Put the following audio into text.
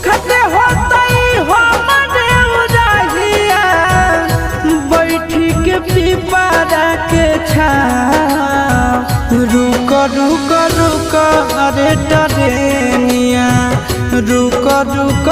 देखते होतई हमरे उराहिया बैठी के पीपरा के छाव रुक रुक रुक अरे टरेनिया रुक रुक